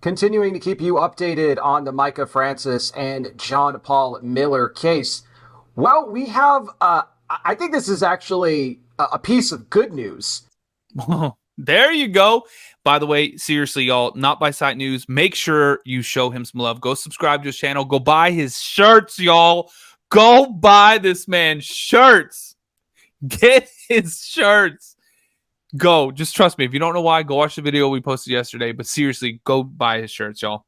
Continuing to keep you updated on the Mica Francis and John Paul Miller case. Well, we have, I think this is actually a piece of good news. There you go. By the way, seriously, y'all, Not By Sight News, make sure you show him some love. Go subscribe to his channel. Go buy his shirts, y'all. Go buy this man's shirts. Get his shirts. Go. Just trust me. If you don't know why, go watch the video we posted yesterday. But seriously, go buy his shirts, y'all.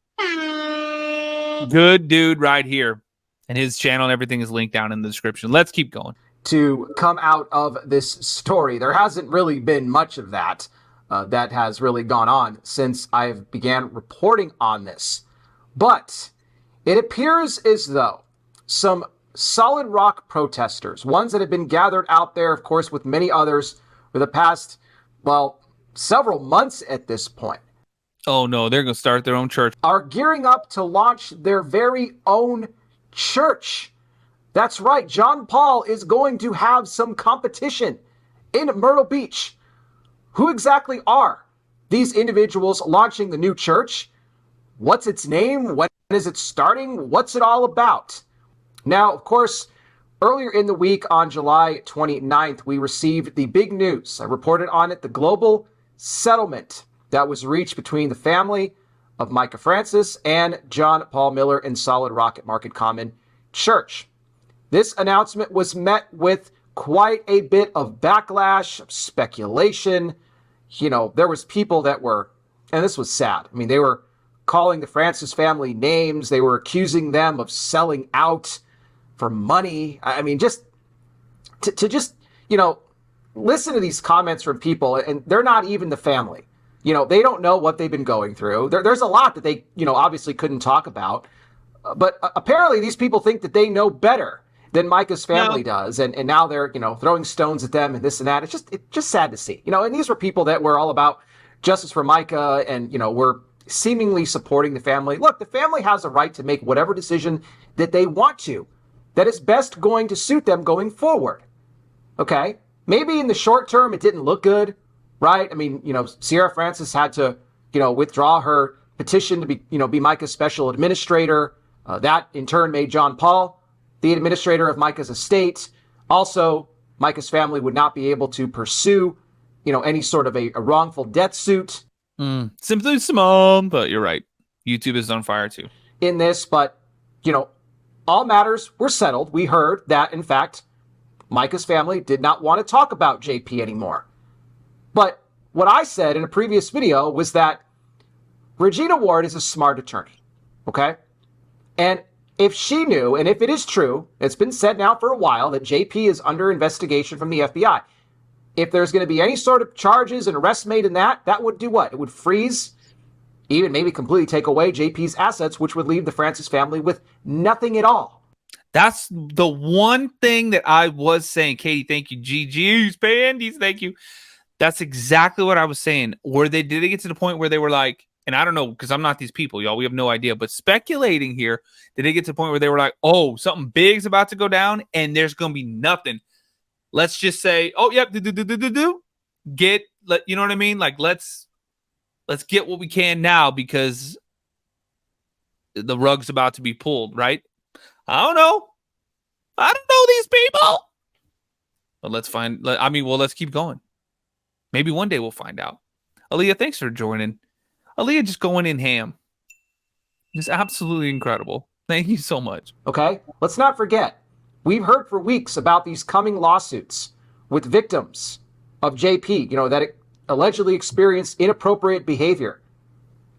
Good dude right here. And his channel and everything is linked down in the description. Let's keep going. To come out of this story, there hasn't really been much of that that has really gone on since I began reporting on this. But it appears as though some solid rock protesters, ones that have been gathered out there, of course, with many others for the past, well, several months at this point. Oh, no, they're going to start their own church. Are gearing up to launch their very own church. That's right. John Paul is going to have some competition in Myrtle Beach. Who exactly are these individuals launching the new church? What's its name? When is it starting? What's it all about? Now, of course, earlier in the week on July 29th, we received the big news. I reported on it, the global settlement that was reached between the family of Mica Francis and John Paul Miller in Solid Rock at Market Common Church. This announcement was met with quite a bit of backlash, of speculation. You know, there was people that were, and this was sad. I mean, they were calling the Francis family names. They were accusing them of selling out for money. I mean, just to just, you know, listen to these comments from people, and they're not even the family. You know, they don't know what they've been going through. There's a lot that they, you know, obviously couldn't talk about. But apparently these people think that they know better than Mica's family does. And now they're, you know, throwing stones at them and this and that. It's just sad to see. You know, and these were people that were all about justice for Mica and, you know, were seemingly supporting the family. Look, the family has a right to make whatever decision that they want to, that is best going to suit them going forward. Okay? Maybe in the short term it didn't look good, right? I mean, you know, Sierra Francis had to, you know, withdraw her petition to be, you know, be Mica's special administrator. That in turn made John Paul the administrator of Mica's estate. Also, Mica's family would not be able to pursue, you know, any sort of a wrongful death suit. Simply small, but you're right. YouTube is on fire too. In this, but, you know, all matters were settled. We heard that, in fact, Mica's family did not want to talk about JP anymore. But what I said in a previous video was that Regina Ward is a smart attorney, okay? And if she knew, and if it is true, it's been said now for a while that JP is under investigation from the FBI. If there's going to be any sort of charges and arrests made in that would do what? It would freeze, even maybe completely take away JP's assets, which would leave the Francis family with nothing at all. That's the one thing that I was saying. Katie, thank you. GG's, Pandies, thank you. That's exactly what I was saying. Did they get to the point where they were like, and I don't know, because I'm not these people, y'all. We have no idea. But speculating here, did they get to the point where they were like, oh, something big's about to go down and there's going to be nothing. Let's just say, oh, yep, you know what I mean? Like, let's get what we can now because the rug's about to be pulled, right? I don't know. I don't know these people. But let's keep going. Maybe one day we'll find out. Aaliyah, thanks for joining. Aaliyah just going in ham. Just absolutely incredible. Thank you so much. Okay, let's not forget, we've heard for weeks about these coming lawsuits with victims of JP, you know, that allegedly experienced inappropriate behavior,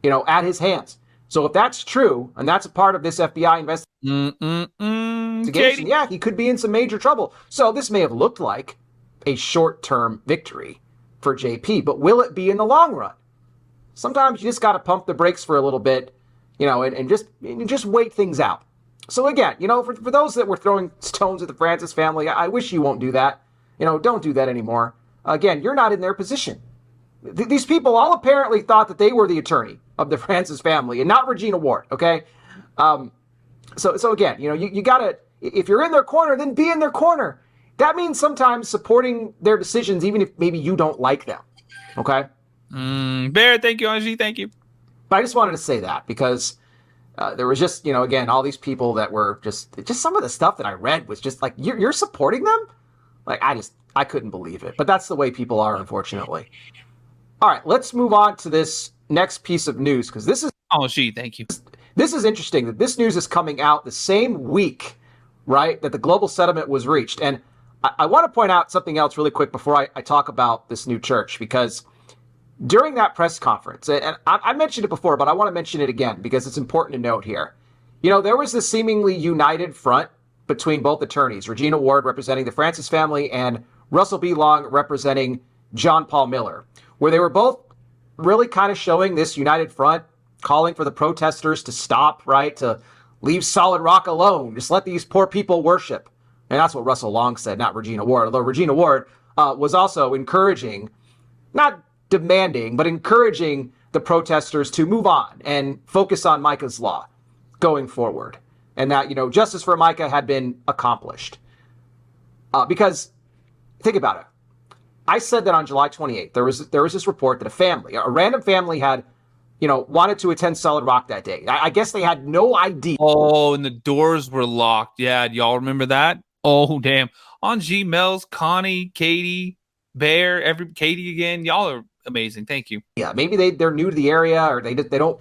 you know, at his hands. So if that's true, and that's a part of this FBI investigation, yeah, he could be in some major trouble. So this may have looked like a short-term victory for JP, but will it be in the long run? Sometimes you just got to pump the brakes for a little bit, you know, and just wait things out. So again, you know, for those that were throwing stones at the Francis family, I wish you won't do that. You know, don't do that anymore. Again, you're not in their position. These people all apparently thought that they were the attorney of the Francis family and not Regina Ward, okay? So again, you know, you got to, if you're in their corner, then be in their corner. That means sometimes supporting their decisions, even if maybe you don't like them, okay? Bear, thank you, Angie, thank you. But I just wanted to say that because there was just, again, all these people that were just some of the stuff that I read was just like, you're supporting them? Like, I couldn't believe it. But that's the way people are, unfortunately. All right, let's move on to this next piece of news because this is... Oh, thank you. This is interesting that this news is coming out the same week, right, that the global settlement was reached. And I want to point out something else really quick before I talk about this new church, because during that press conference, and I mentioned it before, but I want to mention it again because it's important to note here. There was this seemingly united front between both attorneys, Regina Ward representing the Francis family and Russell B. Long representing John Paul Miller, where they were both really kind of showing this united front, calling for the protesters to stop, right, to leave Solid Rock alone, just let these poor people worship. And that's what Russell Long said, not Regina Ward, although Regina Ward was also encouraging, not demanding, but encouraging the protesters to move on and focus on Mica's law going forward. And that, justice for Mica had been accomplished. Because, think about it. I said that on July 28th, there was this report that a random family had, wanted to attend Solid Rock that day. I guess they had no idea. Oh, and the doors were locked. Yeah, y'all remember that? Oh, damn. On G, Mel's, Connie, Katie, Bear, Katie again. Y'all are amazing. Thank you. Yeah, maybe they're new to the area, or they don't,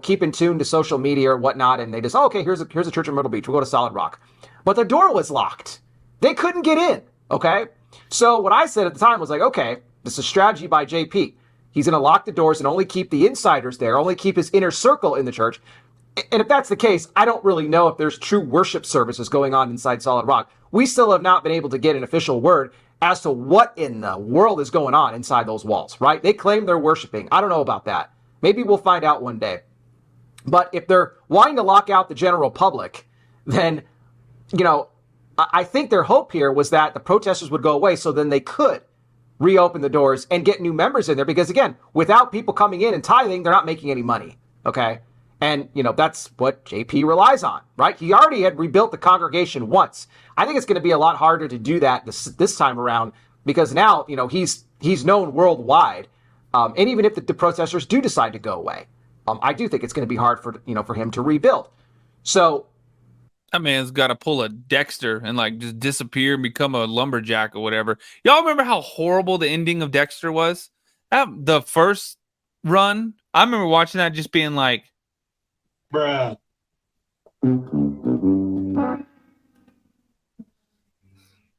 keep in tune to social media or whatnot, and they just, okay, here's a church in Myrtle Beach. We'll go to Solid Rock. But the door was locked. They couldn't get in, okay? So what I said at the time was like, okay, this is a strategy by JP. He's going to lock the doors and only keep the insiders there, only keep his inner circle in the church. And if that's the case, I don't really know if there's true worship services going on inside Solid Rock. We still have not been able to get an official word as to what in the world is going on inside those walls, right? They claim they're worshiping. I don't know about that. Maybe we'll find out one day. But if they're wanting to lock out the general public, then, I think their hope here was that the protesters would go away so then they could reopen the doors and get new members in there. Because, again, without people coming in and tithing, they're not making any money, okay? And, that's what JP relies on, right? He already had rebuilt the congregation once. I think it's going to be a lot harder to do that this time around because now, he's known worldwide. And even if the protesters do decide to go away, I do think it's going to be hard for him to rebuild. So that man's got to pull a Dexter and just disappear and become a lumberjack or whatever. Y'all remember how horrible the ending of Dexter was? The first run, I remember watching that just being like, bruh.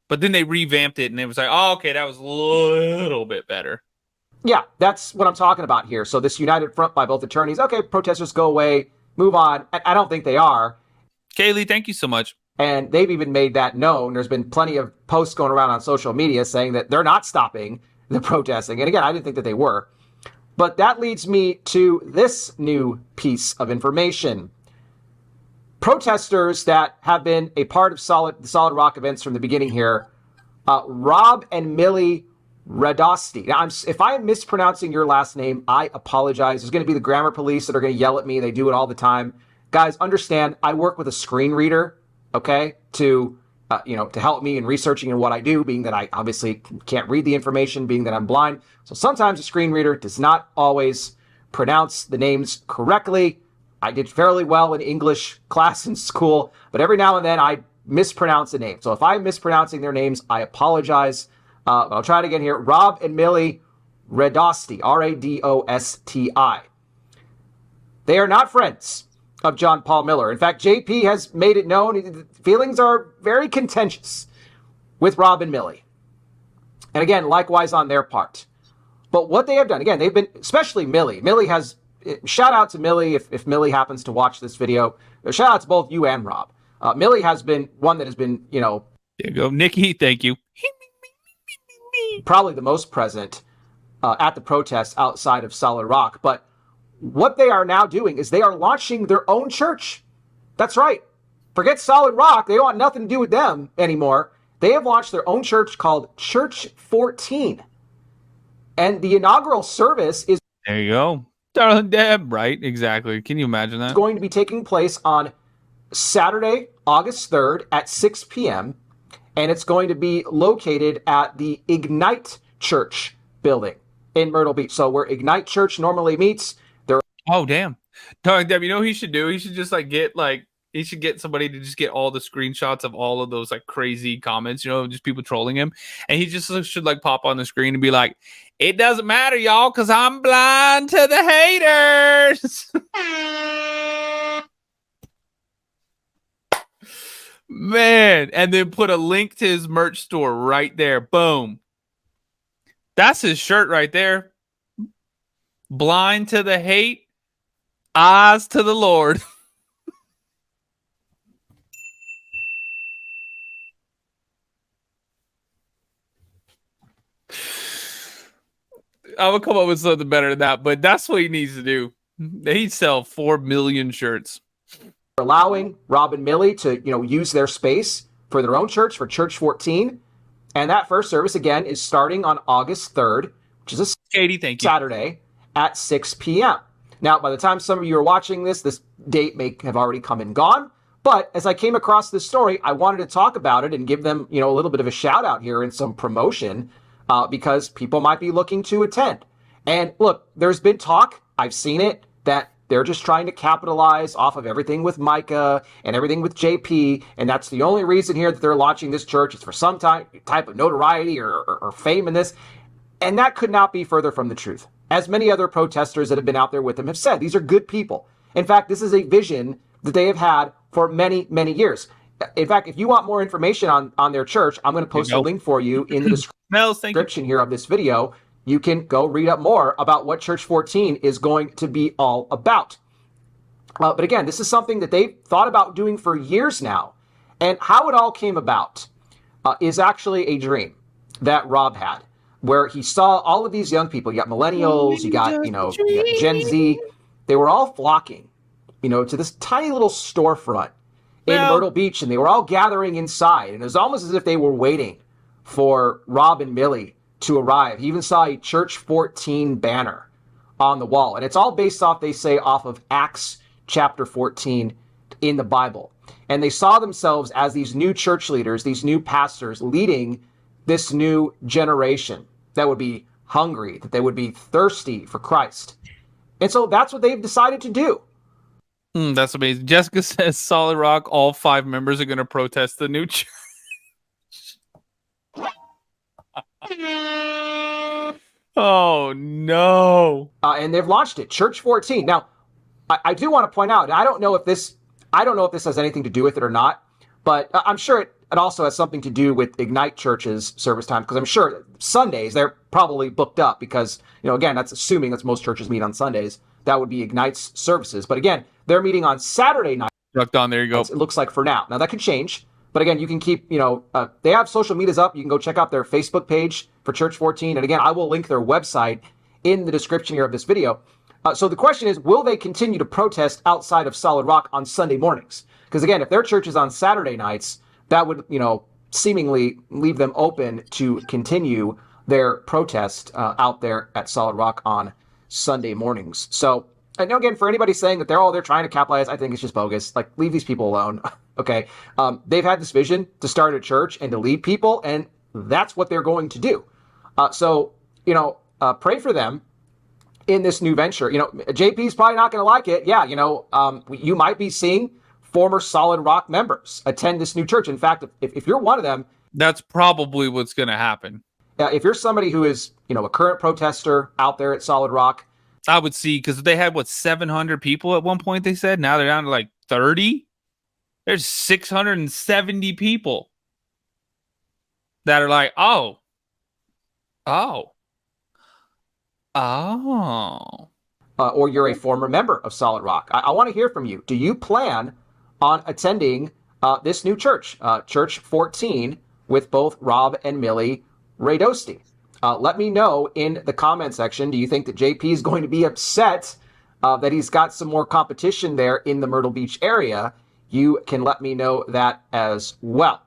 But then they revamped it and it was like, oh, okay, that was a little bit better. Yeah, that's what I'm talking about here. So this united front by both attorneys, okay, protesters go away, move on. I don't think they are. Kaylee, thank you so much. And they've even made that known. There's been plenty of posts going around on social media saying that they're not stopping the protesting. And again, I didn't think that they were. But that leads me to this new piece of information. Protesters that have been a part of the Solid Rock events from the beginning here, Rob and Millie Radosti. Now, if I am mispronouncing your last name, I apologize. There's going to be the grammar police that are going to yell at me. They do it all the time. Guys, understand, I work with a screen reader, okay, to help me in researching and what I do, being that I obviously can't read the information, being that I'm blind. So sometimes a screen reader does not always pronounce the names correctly. I did fairly well in English class in school, but every now and then I mispronounce a name. So if I'm mispronouncing their names, I apologize. I'll try it again here. Rob and Millie Radosti, Radosti. They are not friends of John Paul Miller. In fact, JP has made it known feelings are very contentious with Rob and Millie. And again, likewise on their part. But what they have done, again, they've been, especially Millie. Millie has, shout out to Millie if Millie happens to watch this video. Shout out to both you and Rob. Millie has been one that has been, There you go, Nikki, thank you. Probably the most present at the protests outside of Solid Rock. But what they are now doing is they are launching their own church. That's right. Forget Solid Rock. They don't want nothing to do with them anymore. They have launched their own church called Church 14. And the inaugural service is... There you go. Darling Deb, right? Exactly. Can you imagine that? It's going to be taking place on Saturday, August 3rd at 6 p.m. And it's going to be located at the Ignite Church building in Myrtle Beach. So where Ignite Church normally meets... Oh, damn. Dog, Deb, you know what he should do? He should just he should get somebody to just get all the screenshots of all of those like crazy comments, just people trolling him. And he just should like pop on the screen and be like, it doesn't matter, y'all, because I'm blind to the haters. Man. And then put a link to his merch store right there. Boom. That's his shirt right there. Blind to the hate, eyes to the Lord. I would come up with something better than that, but that's what he needs to do. He'd sell 4 million shirts. Allowing Rob and Millie to, use their space for their own church, for Church 14. And that first service, again, is starting on August 3rd, which is a Katie, thank you. Saturday at 6 p.m. Now, by the time some of you are watching this date may have already come and gone. But as I came across this story, I wanted to talk about it and give them, a little bit of a shout out here and some promotion because people might be looking to attend. And look, there's been talk, I've seen it, that they're just trying to capitalize off of everything with Mica and everything with JP. And that's the only reason here that they're launching this church. It's for some type of notoriety or fame in this. And that could not be further from the truth. As many other protesters that have been out there with them have said, these are good people. In fact, this is a vision that they have had for many, many years. In fact, if you want more information on their church, I'm going to post a link for you in the description here of this video. You can go read up more about what Church 14 is going to be all about. But again, this is something that they've thought about doing for years now. And how it all came about is actually a dream that Rob had, where he saw all of these young people. You got millennials, you got Gen Z. They were all flocking, to this tiny little storefront in Myrtle Beach, and they were all gathering inside. And it was almost as if they were waiting for Rob and Millie to arrive. He even saw a Church 14 banner on the wall. And it's all based off, they say, off of Acts chapter 14 in the Bible. And they saw themselves as these new church leaders, these new pastors leading this new generation that would be hungry, that they would be thirsty for Christ. And so that's what they've decided to do. That's amazing. Jessica says, Solid Rock, all 5 members are going to protest the new church. Oh, no. And they've launched it, Church 14. Now, I do want to point out, and I don't know if this has anything to do with it or not, but I'm sure it also has something to do with Ignite Church's service time, because I'm sure Sundays, they're probably booked up because, again, that's assuming that most churches meet on Sundays. That would be Ignite's services. But again, they're meeting on Saturday night. On, there you go. It looks like for now. Now, that could change. But again, you can keep, they have social medias up. You can go check out their Facebook page for Church 14. And again, I will link their website in the description here of this video. So the question is, will they continue to protest outside of Solid Rock on Sunday mornings? Because again, if their church is on Saturday nights, that would, seemingly leave them open to continue their protest out there at Solid Rock on Sunday mornings. So, and again, for anybody saying that they're trying to capitalize, I think it's just bogus. Like, leave these people alone. Okay. They've had this vision to start a church and to lead people, and that's what they're going to do. So, pray for them in this new venture. JP's probably not going to like it. Yeah. You might be seeing former Solid Rock members attend this new church. In fact, if you're one of them, that's probably what's going to happen. If you're somebody who is, a current protester out there at Solid Rock, I would see, because they had 700 people at one point, they said. Now they're down to like 30. There's 670 people that are like, oh. Or you're a former member of Solid Rock. I want to hear from you. Do you plan on attending this new church, Church 14, with both Rob and Millie Radosti? Let me know in the comment section. Do you think that JP is going to be upset that he's got some more competition there in the Myrtle Beach area? You can let me know that as well.